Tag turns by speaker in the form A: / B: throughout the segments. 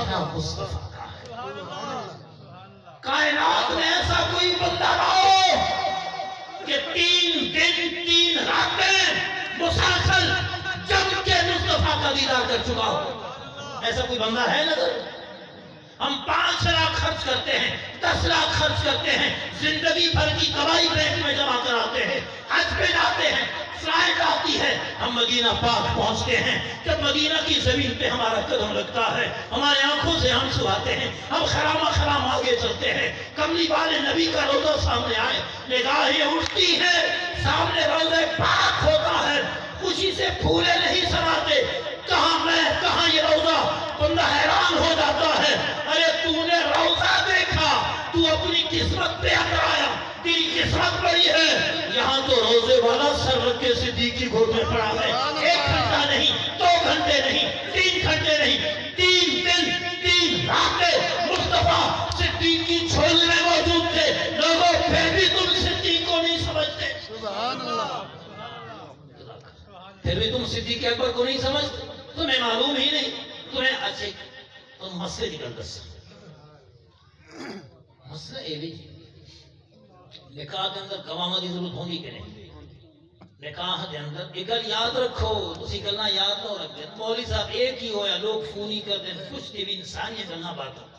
A: مدینہ مصطفیٰ کا ہے۔ کائنات میں ایسا کوئی بندہ نہ ہو کہ 3 دن 3 راتیں مسلسل جم کے مصطفیٰ کا دیدار کر چکا ہو، ایسا کوئی بندہ ہے نظر؟ ہم 5 لاکھ خرچ کرتے ہیں، 10 لاکھ خرچ کرتے ہیں، زندگی بھر کی کمائی بینک میں جمع کراتے ہیں، حج پہ جاتے ہیں، فلائٹ آتی ہے، ہم مدینہ پاک پہنچتے ہیں۔ جب مدینہ کی زمین پہ ہمارا قدم لگتا ہے، ہمارے آنکھوں سے آنسو آتے ہیں، ہم خرام آگے چلتے ہیں، کملی والے نبی کا روضہ سامنے آئے، نگاہیں اٹھتی ہیں، سامنے روضہ پاک ہوتا ہے، خوشی سے پھولے نہیں سماتے، کہاں میں کہاں یہ روضہ، بندہ حیران ہو جاتا ہے۔ ارے تو نے روضہ دیکھا، تو اپنی قسمت پہ اترایا، تیری قسمت بڑی ہے، یہاں تو روضے والا سر رکھ کے صدیق کی گود میں پڑا ہے، 1 گھنٹہ نہیں، 2 گھنٹے نہیں، 3 گھنٹے نہیں، 3 دن 3 راتیں مصطفیٰ صدیق کی جھولی میں موجود تھے۔ لوگوں پھر بھی تم صدیق کو نہیں سمجھتے،
B: سبحان اللہ،
A: پھر بھی تم صدیق اکبر کو نہیں سمجھتے، تمہیں معلوم ہی نہیں، تمہیں اچھے تم مسئلے کی گل دس۔ مسئلہ یہ بھی نکاح کے اندر گواہ کی ضرورت ہوگی کہ نہیں؟ نکاح کے اندر ایک گل یاد رکھو، تسی گلنا یاد نہ رکھ دیں، مولوی صاحب ایک ہی ہویا، لوگ فون ہی کر دیں، کچھ بھی انسان یہ گلنا بات ہوتا،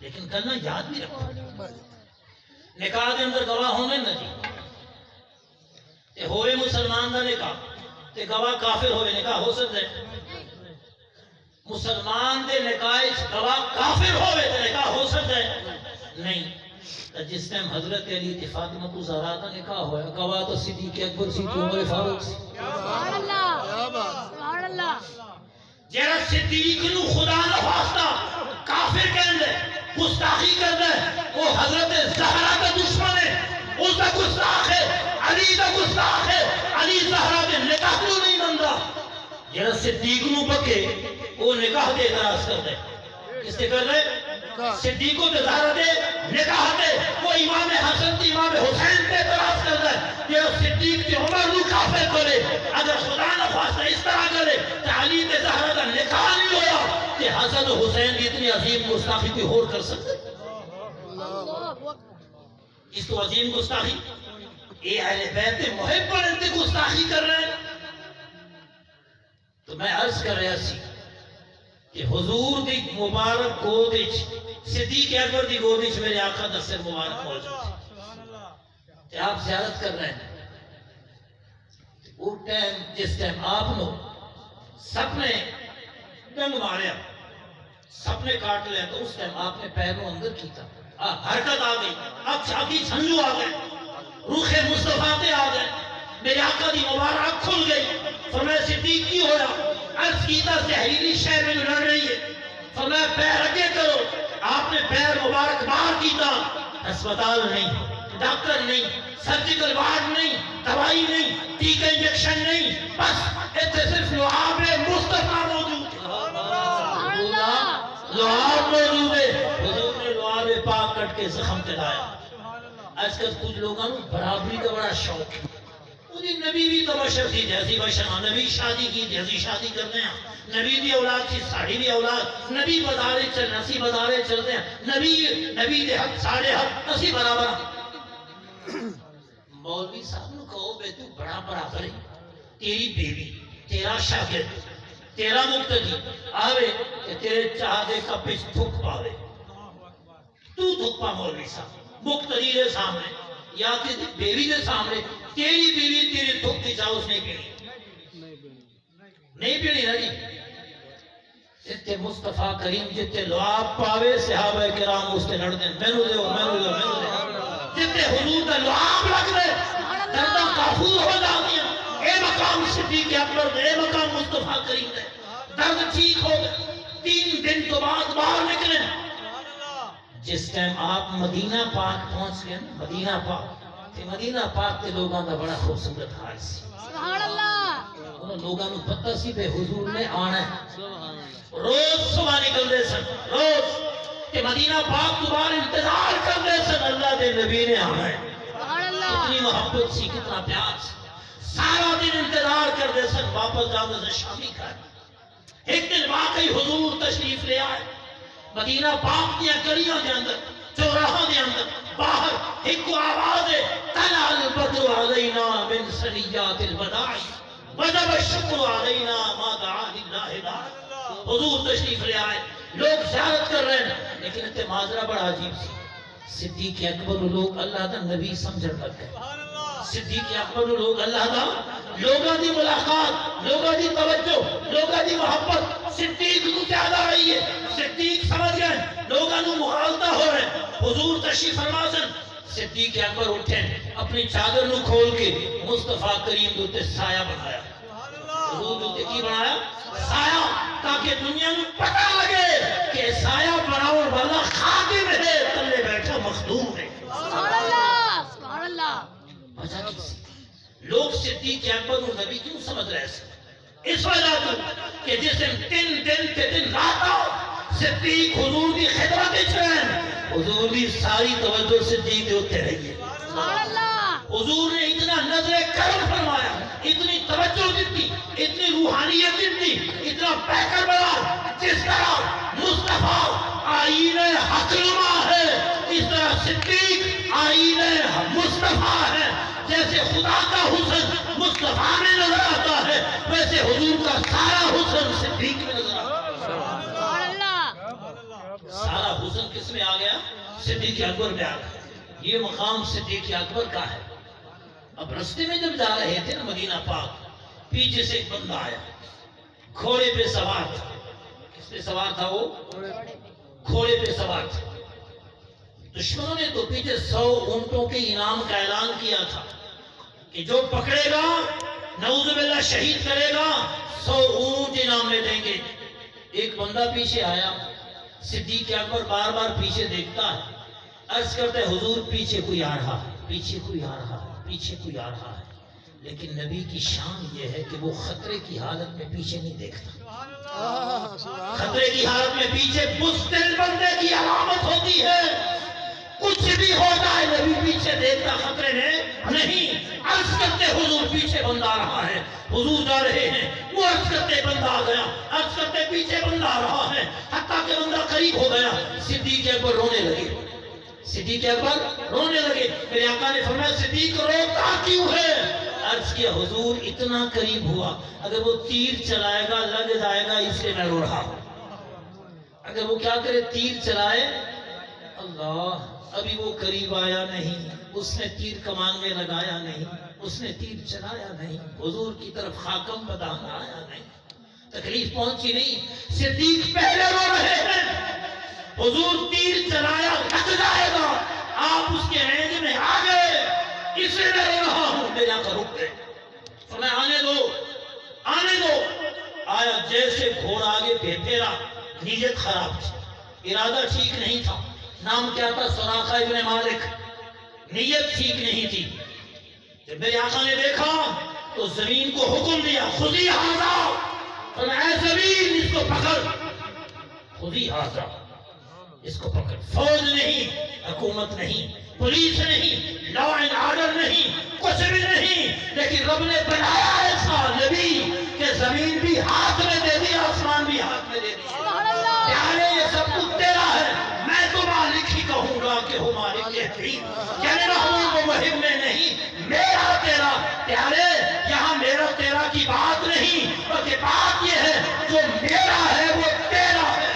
A: لیکن گلنا یاد بھی رکھو۔ نکاح کے اندر گواہ ہونے نہ جی، تے ہوئے مسلمان دا نکاح تے گواہ کافر ہوئے، نکاح ہو سکتا ہے؟ مسلمان دے نکاح گواہ کافر ہوئے تے نکاح ہو سکتا ہے؟ نہیں۔ جس ٹائم حضرت علی تے فاطمہ زہرا کا نکاح ہوا، گواہ تو صدیق اکبر سی تے عمر فاروق سی۔
B: سبحان اللہ، سبحان اللہ،
A: جیڑا صدیق نو خدا نہ واسطہ کافر کہندا ہے، گستاخی کردا ہے، وہ حضرت زہرا کا دشمن ہے، اس کا گستاخ ہے، علی کا گستاخ ہے، علی زہرا کے نکاح نو نہیں مندا۔ جیڑا صدیق نو بکے وہ نکاح دے اعتراض کردا ہے، کس سے کر رہے؟ صدیق و زہرا دے نکاح دے، وہ امام حسن تے امام حسین تے اعتراض کردا ہے، جیڑا صدیق تے عمر نو کافر کرے، اگر خدا نہ خواستہ اس طرح کرے تے علی تے زہرا دا نکاح نہیں ہویا، تے حسن و حسین کی اتنی عظیم گستاخی کوئی اور کر سکتا ہے؟ اس تو عظیم گستاخی اے اہل بیت محب پر انتے گستاخی کر رہے ہیں۔ تو میں عرض کر رہا سی کہ حضور دی مبارک گود وچ، صدیق اکبر دی گود وچ میرے آقا دا سر مبارک موجود ہے، تے آپ زیارت کر رہے ہیں۔ وہ ٹائم جس ٹائم آپ نو سپنے ڈنگ ماریا، سپنے کاٹ لیا، تو اس ٹائم آپ نے پیروں اندر کیتا، حرکت آ گئی، اب چھاتی سنجو آ گئے، روح مصطفیٰ تے آ گئے، میرے آقا دی مبارک کھل گئی۔ فرمایا صدیق کی ہویا؟ عرض کیتا زہریلی شے میں لڑ رہی ہے۔ فرمایا پیر اگے کرو، آپ نے پیر مبارک باہر کیتا، ہسپتال نہیں، ڈاکٹر نہیں، سرجیکل وارڈ نہیں، دوائی نہیں، ٹیکہ انجیکشن نہیں، بس اتنے صرف لعاب مصطفیٰ موجود ہے، لعاب موجود ہے۔ حضور نے لعاب پاک کٹ کے زخم تے لایا۔ آج کل کچھ لوگوں نے برابری کا بڑا شوق ہے، نبی بھی تو بشر تھی جیسی بشر، نبی شادی کی جیسی شادی کرتے ہیں، نبی دی اولاد تھی ساڑی دی اولاد، نبی بازارے چل اسی بازارے چلتے ہیں، نبی دے حق ساڑے حق اسی برابر۔ مولوی صاحب نو کہو بے تو بڑا برابر ہے، تیری بیوی، تیرا شاگرد، تیرا مقتدی آوے کہ تیرے چاہ دے کپش تھک پاوے، تو تھک پا مولوی صاحب مقتدی دے سامنے یا تیری بیوی دے سامنے، تیری بیوی تیری تھک دی چاہ اس نہیں پینی، نہیں پینی نا جی۔ جتے مصطفیٰ کریم جتے لعاب پاوے صحابہ کرام اس تے لڑ دیں، مینو دے ہو، مینو دے ہو، مینو دے ہو، جتے حضور دا لعاب لگ دے دردہ کافور ہو جاؤں، اے مقام صدیق اکبر دے، اے مقام مصطفیٰ کریم دے، درد ٹھیک ہو گئے، 3 دن تو بعد باہر نکلے۔ جس ٹائم آپ مدینہ پاک پہنچ گئے، مدینہ پاک، مدینہ پاک کے لوگاں دا بڑا خوبصورت حال سی،
B: سبحان اللہ،
A: انہوں لوگاں نو پتہ سی بے حضور نے آنا ہے، روز صبح نکل دے سن، روز کہ مدینہ پاک دوبارہ انتظار کر دے سن، اللہ دے نبی نے آنا ہے، کتنی محبت سی، کتنا پیار سی، سارا دن انتظار کر دے سن، واپس جانے سے شامی کھائے۔ ایک دن واقعی حضور تشریف لے آئے، مدینہ پاک دیا گلیاں دے اندر چوراہاں دے اندر باہر ایک آواز ہے طلع البدر علینا من ثنیات الوداع وجب الشکر علینا ما دعا للہ داع۔ حضور تشریف لے آئے، لوگ زیارت کر رہے ہیں، لیکن اتنے معذرہ بڑا عجیب سی، صدیق اکبر لوگ اللہ دا نبی سمجھن لگ گئے۔ صدیق اکبر لوگ اللہ دا لوگاں دی ملاقات، لوگاں دی توجہ، لوگاں دی محبت صدیق نو زیادہ رہی ہے۔ صدیق سمجھ گئے لوگاں نو مغالطہ ہو رہے ہیں۔ حضور تشریف فرما سن، صدیق اکبر اٹھے اپنی چادر نو کھول کے مصطفیٰ کریم دوتے سایہ بنایا۔ حضور دوتے کی بنایا؟ سایہ، تاکہ دنیا نو پتہ لگے کہ سایہ بناؤ والا خادم ہے، تلے بیٹھا مخدوم ہے۔
B: سبحان اللہ، سبحان اللہ۔
A: وجہ کسی لوگ صدیق اکبر اور نبی کیوں سمجھ رہے ہیں؟ اس وجہ تو کہ جس دن تے دن رات صدیق حضور دی خدمت چین، حضور دی ساری توجہ صدیق دے ہوتے رہی ہے۔
B: سبحان اللہ۔
A: حضور نے اتنا نظر کرم فرمایا، اتنی توجہ دیتی، اتنی روحانیت دیتی، اتنا پیکر بنا، جس طرح مصطفیٰ آئین حق نما ہے، اس طرح صدیق آئین مصطفیٰ ہے۔ جیسے خدا کا حسن مصطفیٰ میں نظر آتا ہے، ویسے حضور کا سارا حسن صدیق میں نظر آتا ہے۔
B: سبحان اللہ۔
A: سارا حسن کس میں آ گیا؟ صدیق اکبر میں آ گیا۔ یہ مقام صدیق اکبر کا ہے۔ اب رستے میں جب جا رہے تھے نا مدینہ پاک، پیچھے سے ایک بندہ آیا، گھوڑے پہ سوار تھا۔ کس پہ سوار تھا وہ؟ گھوڑے پہ سوار تھا۔ دشمنوں نے تو پیچھے 100 اونٹوں کے انعام کا اعلان کیا تھا کہ جو پکڑے گا نعوذ باللہ شہید کرے گا 100 اونٹ انعام میں دیں گے۔ ایک بندہ پیچھے آیا، صدیق اکبر بار بار پیچھے دیکھتا ہے، عرض کرتے حضور پیچھے کوئی آ رہا ہے، پیچھے کوئی آ رہا ہے، پیچھے کوئی آ رہا ہے۔ لیکن نبی کی شان یہ ہے کہ وہ خطرے کی حالت میں پیچھے نہیں دیکھتا۔ خطرے کی حالت میں پیچھے بزدل بندے کی علامت ہوتی ہے۔ کچھ بھی ہو جائے نبی پیچھے دیکھتا خطرے میں نہیں۔ عرض کرتے حضور پیچھے بندہ آ رہا ہے، حضور جا رہے ہیں، وہ عرض کرتے بندہ آ گیا، عرض کرتے پیچھے بندہ آ رہا ہے، حتیٰ کہ بندہ قریب ہو گیا۔ صدیق اکبر رونے لگے، صدیق اکبر رونے لگے۔ میرے آقا نے فرمایا صدیق روتا کیوں ہے؟ عرض کیا حضور اتنا قریب ہوا، اگر وہ تیر چلائے گا لگ جائے گا، اس لیے میں رو رہا ہوں۔ اگر وہ کیا کرے تیر چلائے، اللہ ابھی وہ قریب آیا نہیں، اس نے تیر کمان میں لگایا نہیں، اس نے تیر چلایا نہیں، حضور کی طرف خاکم بدانا آیا نہیں، تکلیف پہنچی نہیں۔ صدیق پہلے رو رہے ہیں، حضور تیر چلایا لگ جائے گا، آپ اس کے رینج میں آ گئے، اس لیے میں رو رہا ہوں۔ میرے آقا رک گئے، فرمایا آنے دو، آنے دو۔ آیا، جیسے گھوڑا آگے بے پھیرا، نیت خراب تھی، ارادہ ٹھیک نہیں تھا۔ نام کیا تھا؟ سراقہ ابن مالک۔ نیت ٹھیک نہیں تھی۔ جب میرے آقا نے دیکھا تو زمین کو حکم دیا، خذی ھذا، فرمایا اے زمین اس کو پکڑ، خذی ھذا، اس کو پکڑ۔ فوج نہیں، حکومت نہیں، پولیس نہیں، لا اینڈ آرڈر نہیں، کچھ بھی نہیں، لیکن رب نے بنایا ایسا نبی کہ زمین بھی ہاتھ میں دے دی، آسمان بھی ہاتھ میں دے دی۔
B: سبحان اللہ۔
A: پیارے یہ سب کچھ تیرا ہے، میں تو مالک ہی کہوں گا کہ ہو مالک یقین، یعنی محبوب و مہم میں نہیں، میرا تیرا۔ پیارے یہاں میرا تیرا کی بات نہیں، بلکہ بات یہ ہے جو میرا ہے وہ تیرا ہے،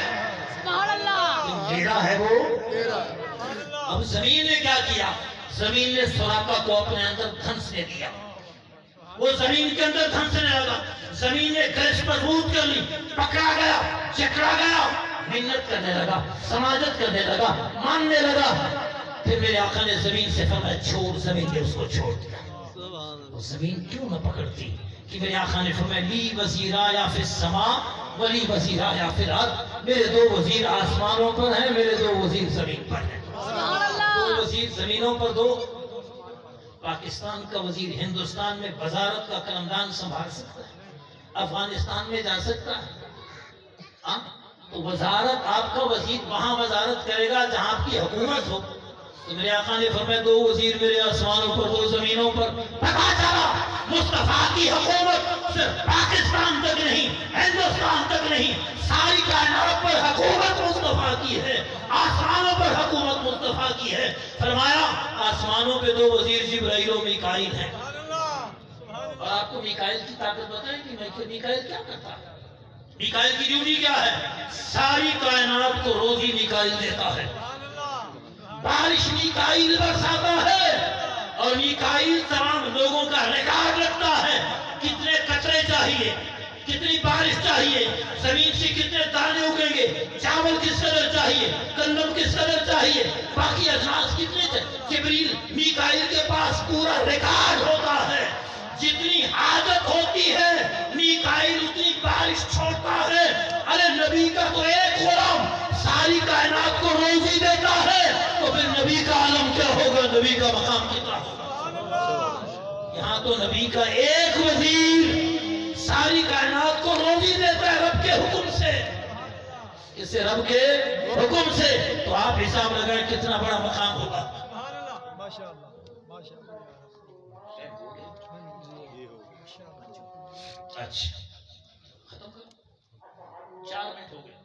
B: سبحان اللہ۔
A: جو میرا ہے وہ تیرا۔ اب زمین نے کیا کیا؟ زمین نے سراقہ کو اپنے اندر دھنسنے دیا، وہ زمین کے اندر دھنسنے لگا، زمین نے گرش پر روٹ کر لی، پکڑا گیا، جکڑا گیا، منت کرنے لگا، سماجت کرنے لگا، ماننے لگا۔ پھر میرے آقا نے زمین سے فرمایا چھوڑ، زمین نے اس کو چھوڑ دیا۔ وہ زمین کیوں نہ پکڑتی کہ میرے آقا نے فرمایا لی وزیرایا فی السماء ولی وزیرایا فی الارض، میرے 2 وزیر آسمانوں پر ہیں، میرے 2 وزیر زمین پر ہیں۔
B: سبحان اللہ۔
A: 2 وزیر زمینوں پر، 2 پاکستان کا وزیر ہندوستان میں وزارت کا قلمدان سنبھال سکتا ہے، افغانستان میں جا سکتا ہے، تو وزارت آپ کا وزیر وہاں وزارت کرے گا جہاں آپ کی حکومت ہو۔ تو میرے آقا نے فرمایا 2 وزیر میرے آسمانوں پر، 2 زمینوں پر۔ پتا چلا مصطفیٰ کی حکومت صرف پاکستان تک نہیں، ہندوستان تک نہیں، ساری کائنات پر حکومت مصطفیٰ کی کی ہے. فرمایا آسمانوں پہ 2 وزیر جبرائیل و میکائیل ہیں. اور آپ کو میکائیل کی طاقت بتائیں کہ میکائیل کیا کرتا ہے؟ میکائیل کی ڈیوٹی کیا ہے؟ ساری کائنات کو روزی میکائیل دیتا ہے. بارش میکائیل برساتا ہے اور میکائیل تمام لوگوں کا ریکارڈ رکھتا ہے. کتنے قطرے چاہیے, کتنی بارش چاہیے, زمین سے کتنے دانے اگیں گے, چاول کس قدر چاہیے, گندم کس قدر چاہیے, باقی اجناس کتنے چاہیے. جبریل میکائیل کے پاس پورا ریکارڈ ہوتا ہے. جتنی حاجت ہوتی ہے میکائیل اتنی بارش چھوڑتا ہے. ارے نبی کا تو ایک غلام ساری کائنات کو روزی دیتا ہے, تو پھر نبی کا عالم کیا ہوگا, نبی کا مقام کتنا ہوگا. یہاں تو نبی کا ایک وزیر ساری کائنات کو روزی دیتا ہے رب کے حکم سے. اسے رب کے حکم سے, تو آپ حساب لگائیں کتنا بڑا مقام ہوگا. اچھا ختم کرو, 4 منٹ ہو گئے.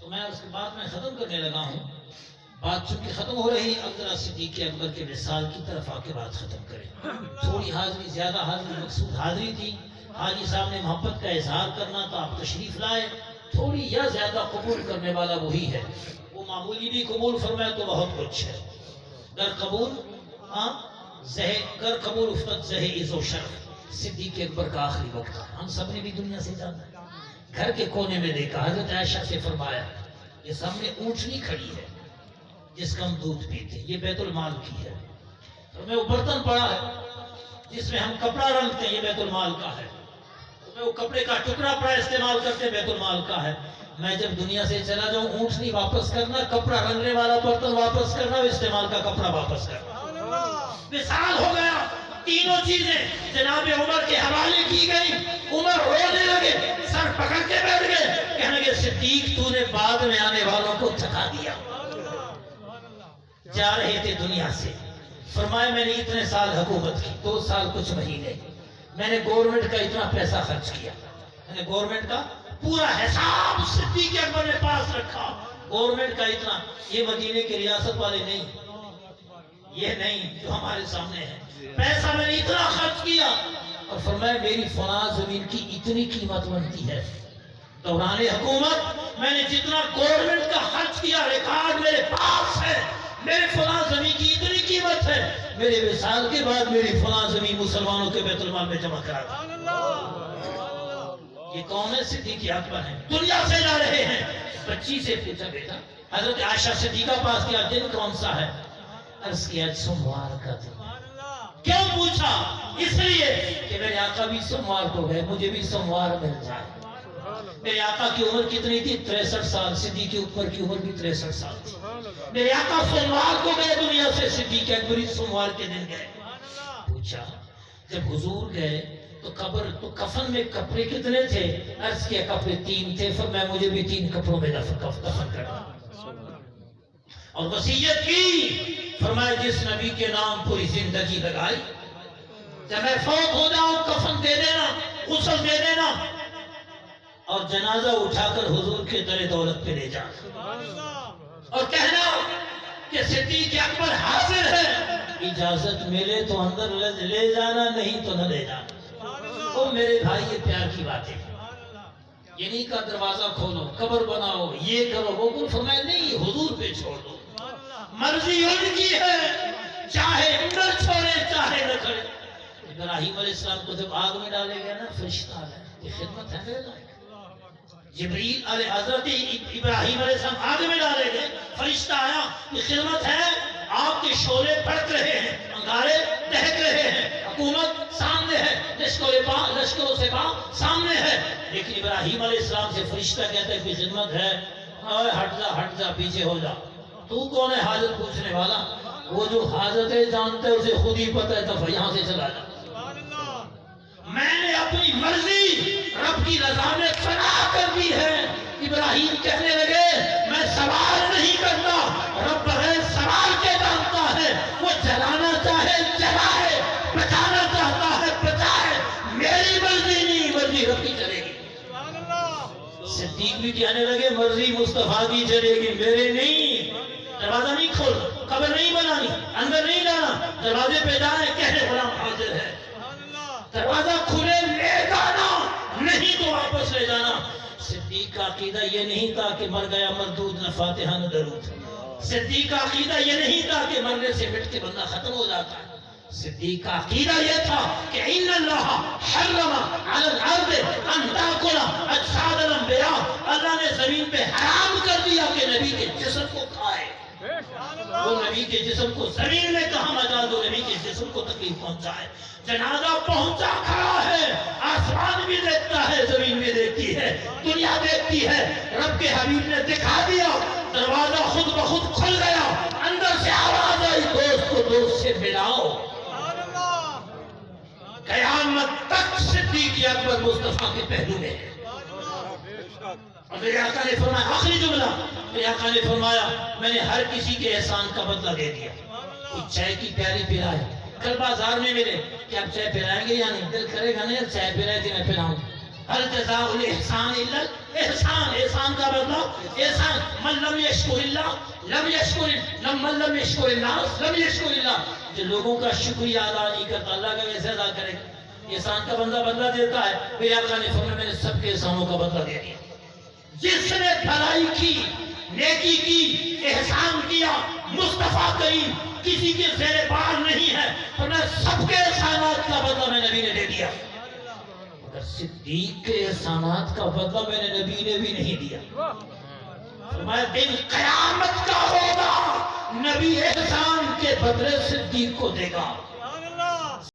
A: تو میں اس کے بعد میں ختم کرنے لگا ہوں. بات چونکہ ختم ہو رہی, اب ذرا صدیق اکبر کے وصال کی طرف آ کے بات ختم کریں. تھوڑی حاضری, زیادہ حاضری مقصود حاضری تھی. حاجی صاحب نے محبت کا اظہار کرنا تو آپ تشریف لائے. تھوڑی یا زیادہ قبول کرنے والا وہی ہے. وہ معمولی بھی قبول فرمائے تو بہت کچھ ہے. گر قبول, ہاں گر قبول افتد زہ عز و شرف. صدیق اکبر کا آخری وقت ہے, ہم سب نے بھی دنیا سے جانا ہے. گھر کے کونے میں دیکھا, حضرت عائشہ سے فرمایا یہ سامنے اونٹنی کھڑی ہے جس کا ہم دودھ پیتے, یہ بیت المال کی ہے. اور میں وہ برتن پڑا ہے جس میں ہم کپڑا رنگتے ہیں, یہ بیت المال کا ہے. میں وہ کپڑے کا ٹکڑا پڑا استعمال کرتے ہیں, بیت المال کا ہے. میں جب دنیا سے چلا جاؤں, اونٹنی واپس کرنا, کپڑا رنگنے والا برتن واپس کرنا, استعمال کا کپڑا واپس کرنا. مثال ہو گیا. تینوں چیزیں جناب عمر کے حوالے کی گئی. عمر رونے لگے, سر پکڑ کے بیٹھ گئے, کہنے لگے صدیق تو نے بعد میں آنے والوں کو تھکا دیا. جا رہے تھے دنیا سے, فرمایا میں نے اتنے سال حکومت کی, 2 سال کچھ مہینے, میں نے گورنمنٹ کا اتنا پیسہ خرچ کیا. میں نے گورنمنٹ کا پورا حساب صدیق اکبر نے پاس رکھا. گورنمنٹ کا اتنا, یہ مدینے کے ریاست والے نہیں, یہ نہیں جو ہمارے سامنے ہے. پیسہ میں نے اتنا خرچ کیا, اور فرمایا میری فلاں زمین کی اتنی قیمت بنتی ہے. دوران حکومت میں نے جتنا گورنمنٹ کا خرچ کیا ریکارڈ میرے پاس ہے. میرے فلاں زمین کی اتنی قیمت ہے, میرے وصال کے بعد میری فلاں زمین مسلمانوں کے بیت المال میں جمع کرا دیا. یہ کون ہے؟ صدیق اکبر ہیں. دنیا سے جا رہے ہیں. بچی سے پوچھا بیٹا حضرت عائشہ صدیقہ پاس کیا دن کون سا ہے؟ عرض کیا سوموار کا دن. کیوں پوچھا؟ اس لیے کہ میرے آقا بھی سوموار کو گئے, مجھے بھی سوموار مل جائے. میرے آقا کی عمر کتنی تھی؟ 63 سال. صدیق اکبر کی عمر بھی 63 سال تھی. میرے آقا سوموار کو گئے دنیا سے, صدیق اکبر سوموار کے دن گئے. پوچھا جب حضور گئے تو قبر تو کفن میں کپڑے کتنے تھے؟ عرض کیا کپڑے 3 تھے. فرمایا مجھے بھی 3 کپڑوں میں دفن کرنا. اور وصیت کی, فرمایا جس نبی کے نام پوری زندگی لگائی, جب میں فوت ہو جاؤں کفن دے دینا, غسل دے دینا, اور جنازہ اٹھا کر حضور کے در دولت پہ لے جانا, اور کہنا کہ صدیق اکبر حاضر ہے, اجازت ملے تو اندر لے جانا, نہیں تو نہ لے جانا. او میرے بھائی یہ پیار کی بات ہے. یہ نہیں کا دروازہ کھولو, قبر بناؤ, یہ کرو وہ کرو. فرمایا نہیں, حضور پہ چھوڑ دو, مرضی ان کی ہے, چاہے اندر چھوڑے چاہے نہ کرے. ابراہیم علیہ السلام کو جب آگ میں ڈالے گئے نا, فرشتہ آیا, یہ خدمت ہے میرے لائق. جبریل علیہ حضرت ابراہیم علیہ السلام آگ میں ڈالے گئے, فرشتہ آیا, یہ خدمت ہے. آپ کے شعلے بھڑک رہے ہیں, انگارے دہک رہے ہیں, حکومت سامنے ہے, لشکروں سے باغ سامنے ہے. لیکن ابراہیم علیہ السلام سے فرشتہ کہتا ہے کہ خدمت ہے, ہٹ جا پیچھے ہو جا. تو کون ہے حاجت پوچھنے والا؟ وہ جو حاجتیں جانتا ہے اسے خود ہی پتہ ہے, تو یہاں سے چلا جا. میں نے اپنی مرضی رب کی رضا میں فنا کر دی ہے. ابراہیم کہنے لگے میں سوال نہیں کرتا, رب بغیر سوال کے جانتا ہے، وہ جلانا چاہے جلائے، بچانا چاہتا ہے بچائے، میری مرضی نہیں، مرضی رب کی چلے گی۔ صدیق بھی کہنے لگے مرضی مصطفیٰ کی چلے گی، میرے نہیں۔ دروازہ نہیں کھولنا، قبر نہیں بنانی، اندر نہیں جانا، دروازے پہ جائیں کہے غلام حاضر ہے، دروازہ کھلے لے جانا، نہیں تو واپس لے جانا۔ صدیق کا عقیدہ یہ نہیں تھا کہ مر گیا مردود نہ فاتحہ نہ درود۔ صدیق کا عقیدہ یہ نہیں تھا کہ مرنے سے مٹ کے بندہ ختم ہو جاتا ہے۔ صدیق کا عقیدہ یہ تھا کہ ان اللہ حرم علی الارض ان تاکل اجساد الانبیاء، اللہ نے زمین پہ حرام کر دیا کہ نبی کے جسم کو کھائے۔ وہ نبی کے جسم کو زمین میں کہاں مجال دو، نبی کے جسم کو تکلیف پہنچائے۔ جنازہ پہنچا کھڑا ہے، آسمان بھی دیکھتا ہے، زمین بھی دیکھتی ہے، دنیا دیکھتی ہے۔ رب کے حبیب نے دکھا دیا، دروازہ خود بخود کھل گیا، اندر سے آواز آئی دوست کو دوست سے ملاؤ۔ قیامت تک صدیق اکبر مصطفیٰ کے پہلو میں ہے۔ اور میرے آقا نے فرمایا آخری جملہ، میرے آقا نے فرمایا میں نے ہر کسی کے احسان کا بدلہ دے دیا۔ کوئی چائے کی پیالی پلائے، کل بازار میں ملے کہ آپ چائے پلائیں گے یا نہیں، دل کرے گا نہیں چائے پلائے تھی میں پلاؤں۔ ہر جزاء الاحسان الا الاحسان، احسان کا بدلہ احسان۔ من لم یشکر اللہ لم یشکر، من لم یشکر الناس لم یشکر اللہ۔ جو لوگوں کا شکریہ ادا نہیں کرتا اللہ کا کیسے ادا کرے گا؟ احسان کا بندہ بدلہ دیتا ہے۔ میرے آقا نے فرمایا میں نے سب کے احسانوں کا بدلہ دے دیا۔ جس نے بھلائی کی، نیکی کی، احسان کیا، مصطفیٰ کریم کسی کے زیر بار نہیں ہے، فرمایا سب کے احسانات کا بدلہ میں نبی نے دے دیا، مگر صدیق کے احسانات کا بدلہ میں نے نبی نے بھی نہیں دیا۔ فرمایا دن قیامت کا ہوگا، نبی احسان کے بدلے صدیق کو دے گا۔